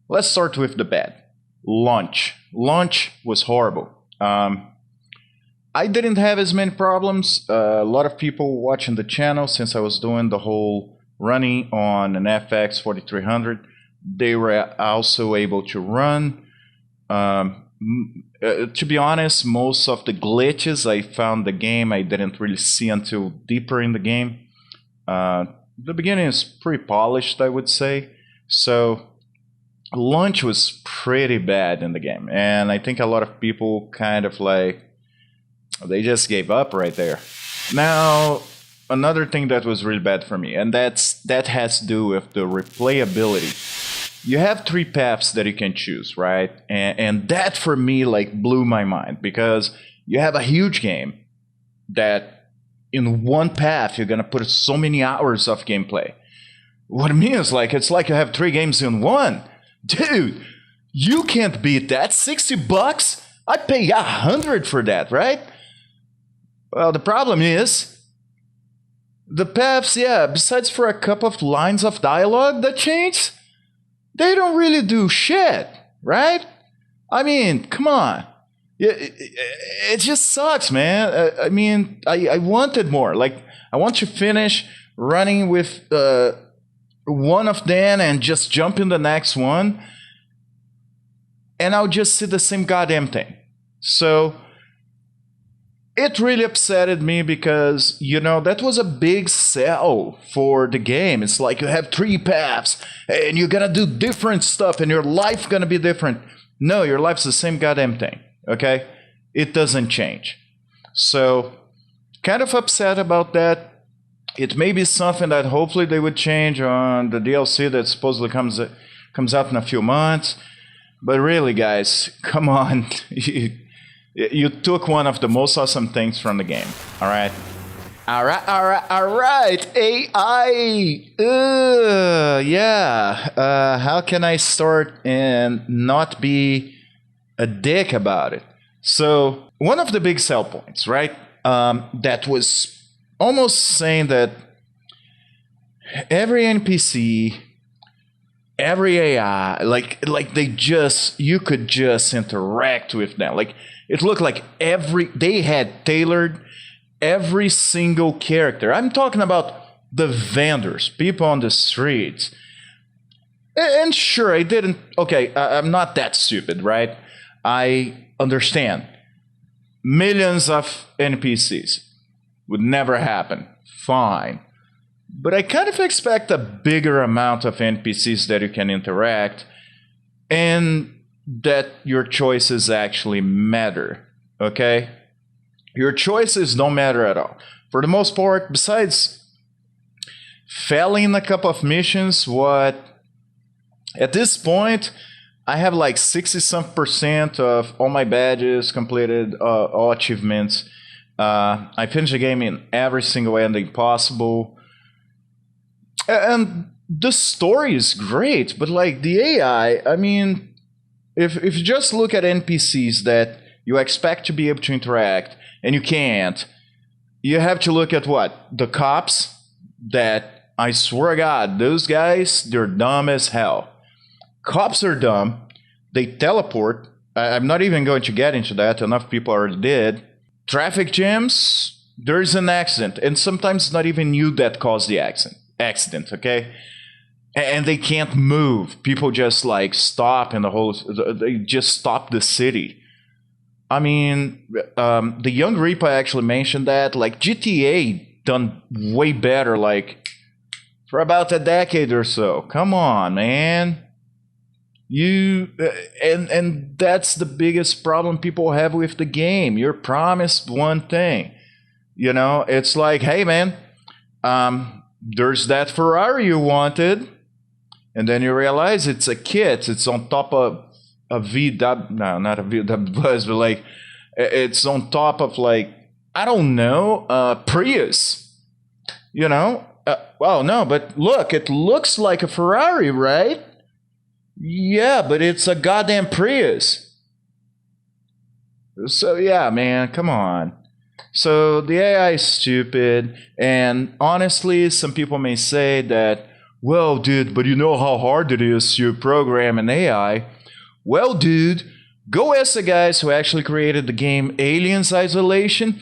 Let's start with the bad. Launch. Launch was horrible. I didn't have as many problems. A lot of people watching the channel, since I was doing the whole running on an FX 4300, they were also able to run. To be honest, most of the glitches I found the game I didn't really see until deeper in the game. The beginning is pretty polished, I would say. So launch was pretty bad in the game, and I think a lot of people kind of like they just gave up right there. Now, another thing that was really bad for me, and that has to do with the replayability. You have 3 paths that you can choose, right? And that for me like blew my mind, because you have a huge game that in one path you're gonna put so many hours of gameplay. What it means, like, it's like you have 3 games in one. Dude, you can't beat that. $60? I pay $100 for that, right? Well, the problem is the paths, yeah, besides for a couple of lines of dialogue that change, they don't really do shit, right? I mean, come on. It just sucks, man. I mean, I wanted more. Like, I want to finish running with one of them and just jump in the next one, and I'll just see the same goddamn thing. So it really upsetted me because, you know, that was a big sell for the game. It's like you have 3 paths and you're gonna do different stuff and your life gonna be different. No, your life's the same goddamn thing, okay? It doesn't change. So, kind of upset about that. It may be something that hopefully they would change on the DLC that supposedly comes out in a few months. But really, guys, come on. You took one of the most awesome things from the game, all right? All right, AI. Yeah. How can I start and not be a dick about it? So, one of the big sell points, right? That was almost saying that every NPC, every AI, like you could just interact with them. Like, it looked like they had tailored every single character. I'm talking about the vendors, people on the streets. And sure, I'm not that stupid, right? I understand. Millions of NPCs would never happen. Fine. But I kind of expect a bigger amount of NPCs that you can interact, and that your choices actually matter, okay? Your choices don't matter at all. For the most part, besides failing a couple of missions, at this point, I have like 60% of all my badges completed, all achievements. I finished the game in every single ending possible. And the story is great, but like the AI, I mean, if you just look at NPCs that you expect to be able to interact and you can't, you have to look at what? The cops that, I swear to God, those guys, they're dumb as hell. Cops are dumb. They teleport. I'm not even going to get into that. Enough people already did. Traffic jams, there's an accident. And sometimes it's not even you that caused the accident, okay? And they can't move. People just like stop in they just stop the city. I mean, the young Reaper actually mentioned that, like, GTA done way better, like, for about a decade or so. Come on, man. And that's the biggest problem people have with the game. You're promised one thing. You know, it's like, hey, man, there's that Ferrari you wanted. And then you realize it's a kit. It's on top of a VW. No, not a VW Buzz, but like it's on top of, like, I don't know, Prius. You know? Well, no, but look, it looks like a Ferrari, right? Yeah, but it's a goddamn Prius. So yeah, man, come on. So the AI is stupid, and honestly, some people may say that well, dude, but you know how hard it is to program an AI. Well, dude, go ask the guys who actually created the game Aliens Isolation.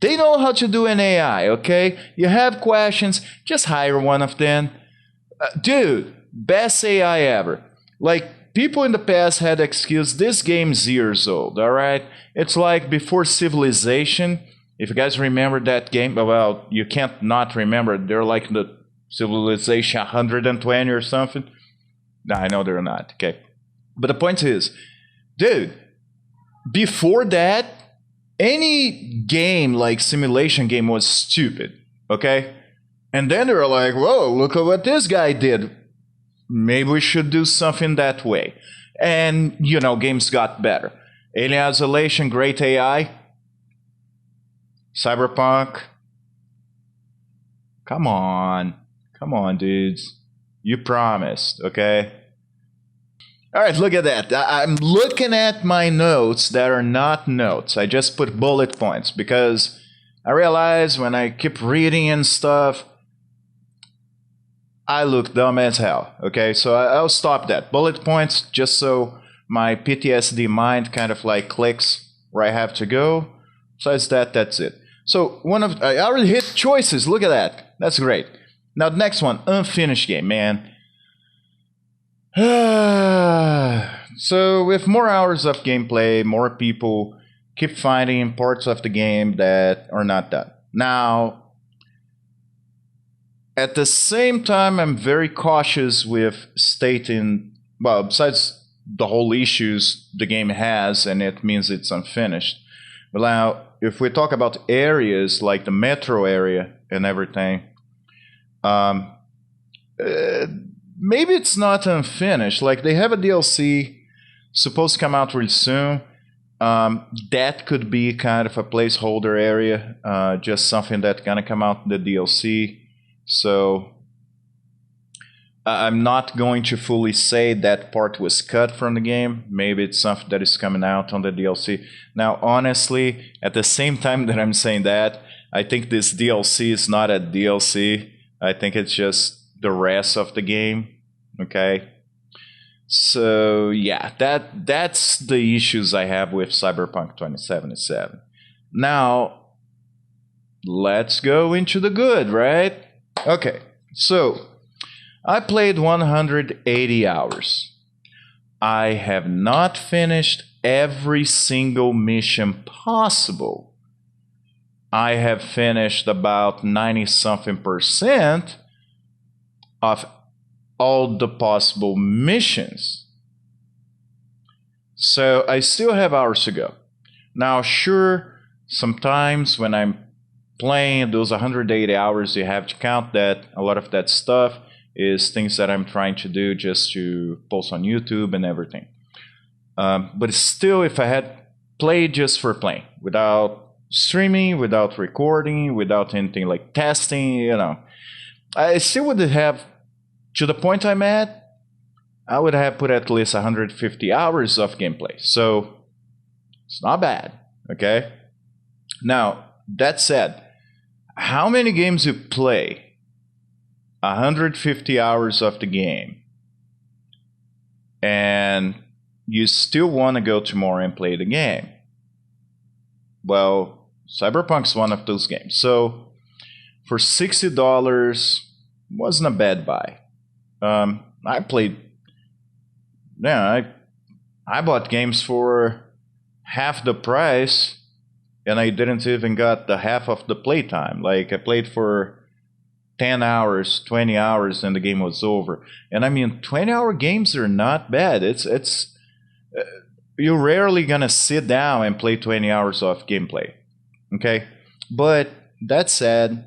They know how to do an AI, okay? You have questions, just hire one of them. Dude, best AI ever. Like, people in the past had excuse, this game's years old, alright? It's like before Civilization. If you guys remember that game, well, you can't not remember. They're like the Civilization 120 or something. No, I know they're not, okay? But the point is, dude, before that, any game like simulation game was stupid, okay? And then they were like, whoa, look at what this guy did. Maybe we should do something that way. And, you know, games got better. Alien Isolation, great AI. Cyberpunk. Come on, dudes. You promised, okay? All right, look at that. I'm looking at my notes that are not notes. I just put bullet points because I realize when I keep reading and stuff, I look dumb as hell. Okay, so I'll stop that. Bullet points just so my PTSD mind kind of like clicks where I have to go. Besides that, that's it. So I already hit choices. Look at that. That's great. Now the next one, unfinished game, man. So with more hours of gameplay, more people keep finding parts of the game that are not done. Now, at the same time, I'm very cautious with stating, well, besides the whole issues the game has, and it means it's unfinished. But now, if we talk about areas like the metro area and everything, maybe it's not unfinished. Like, they have a DLC supposed to come out really soon. That could be kind of a placeholder area, just something that's gonna come out in the DLC. So I'm not going to fully say that part was cut from the game. Maybe it's something that is coming out on the DLC. Now, honestly, at the same time that I'm saying that, I think this DLC is not a DLC. I think it's just the rest of the game. Okay? So, yeah, that's the issues I have with Cyberpunk 2077. Now, let's go into the good, right? Okay, so I played 180 hours. I have not finished every single mission possible. I have finished about 90-something% of all the possible missions. So I still have hours to go. Now, sure, sometimes when I'm playing those 180 hours, you have to count that a lot of that stuff is things that I'm trying to do just to post on YouTube and everything. But still, if I had played just for playing, without streaming, without recording, without anything like testing, you know, I still would have, to the point I'm at, I would have put at least 150 hours of gameplay. So it's not bad, okay? Now, that said, how many games you play? 150 hours of the game, and you still want to go tomorrow and play the game. Well, Cyberpunk's one of those games. So for $60, wasn't a bad buy. I played, yeah, I bought games for half the price, and I didn't even got the half of the playtime. Like, I played for 10 hours, 20 hours, and the game was over. And I mean, 20-hour games are not bad. You're rarely gonna sit down and play 20 hours of gameplay, okay? But that said,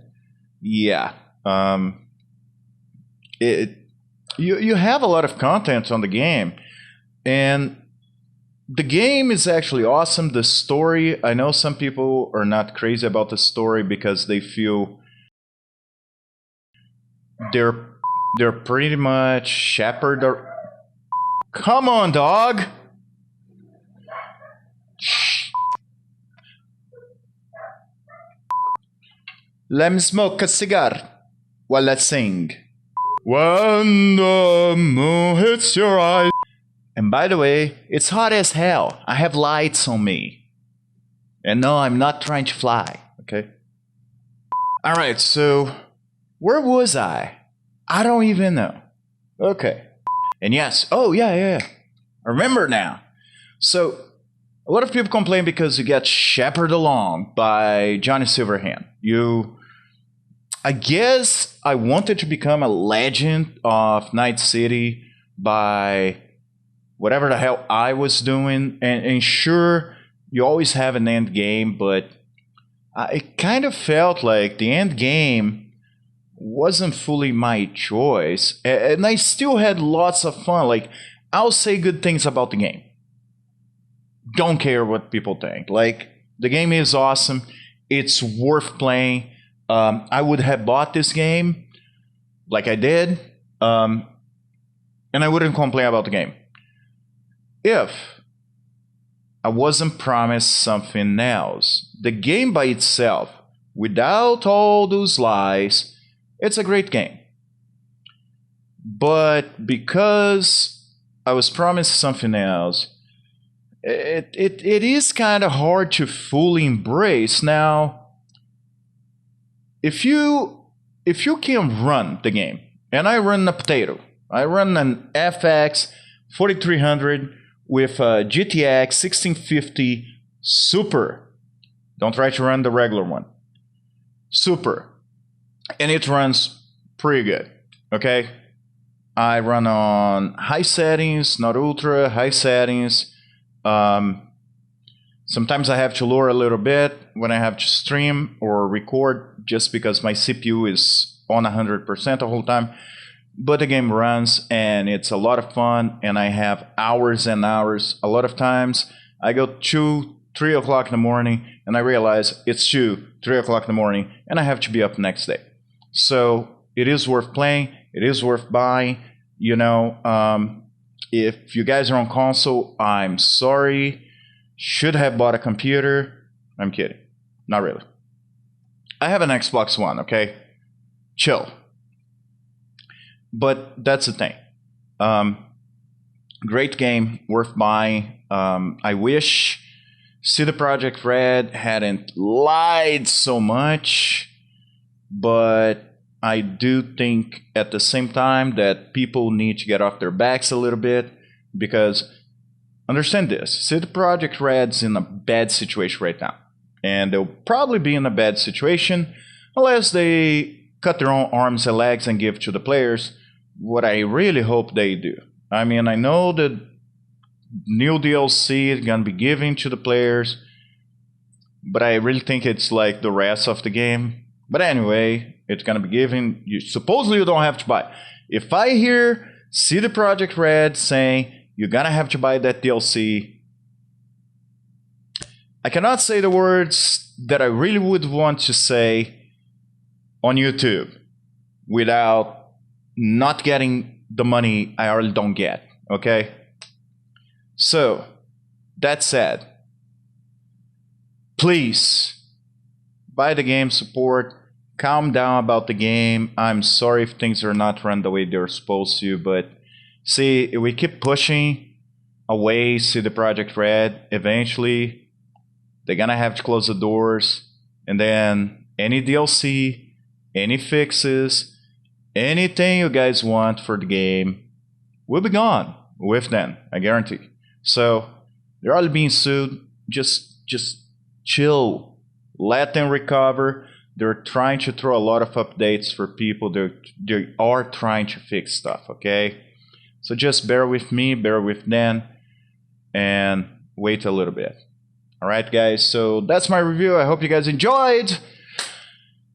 yeah, you have a lot of content on the game, and the game is actually awesome. The story, I know some people are not crazy about the story because they feel they're pretty much shepherd or... Come on, dog! Let me smoke a cigar while I sing. When the moon hits your eyes. And by the way, it's hot as hell. I have lights on me. And no, I'm not trying to fly, okay? Alright, so where was I? I don't even know. Okay. And yes, oh yeah. I remember now. So, a lot of people complain because you get shepherded along by Johnny Silverhand. I guess I wanted to become a legend of Night City by whatever the hell I was doing. And sure, you always have an end game, but it kind of felt like the end game wasn't fully my choice. And I still had lots of fun. Like, I'll say good things about the game. Don't care what people think. Like, the game is awesome. It's worth playing. I would have bought this game like I did, and I wouldn't complain about the game if I wasn't promised something else. The game by itself, without all those lies, it's a great game. But because I was promised something else, it is kind of hard to fully embrace. Now, if you can run the game, and I run a potato, I run an FX 4300 with a GTX 1650 Super. Don't try to run the regular one. Super. And it runs pretty good, okay? I run on high settings, not ultra, high settings. Sometimes I have to lower a little bit when I have to stream or record just because my CPU is on 100% the whole time. But the game runs and it's a lot of fun and I have hours and hours. A lot of times I go 2, 3 o'clock in the morning and I realize it's 2, 3 o'clock in the morning and I have to be up next day. So it is worth playing. It is worth buying. You know, if you guys are on console, I'm sorry. Should have bought a computer. I'm kidding. Not really. I have an Xbox One, okay? Chill. But that's the thing. Great game, worth buying. I wish CD Projekt Red hadn't lied so much, but I do think at the same time that people need to get off their backs a little bit because understand this, CD Projekt Red's in a bad situation right now. And they'll probably be in a bad situation unless they cut their own arms and legs and give to the players what I really hope they do. I mean, I know that new DLC is going to be given to the players, but I really think it's like the rest of the game. But anyway, it's going to be given. Supposedly you don't have to buy. If I hear CD Projekt Red saying you're going to have to buy that DLC, I cannot say the words that I really would want to say on YouTube without not getting the money I already don't get, okay? So, that said, please buy the game, support, calm down about the game. I'm sorry if things are not run the way they're supposed to, but see, if we keep pushing away CD Projekt Red, eventually they're gonna have to close the doors, and then any DLC, any fixes, anything you guys want for the game will be gone with them, I guarantee. So they're all being sued. Just chill. Let them recover. They're trying to throw a lot of updates for people. They are trying to fix stuff, okay? So just bear with me, bear with them, and wait a little bit. All right, guys, so that's my review. I hope you guys enjoyed.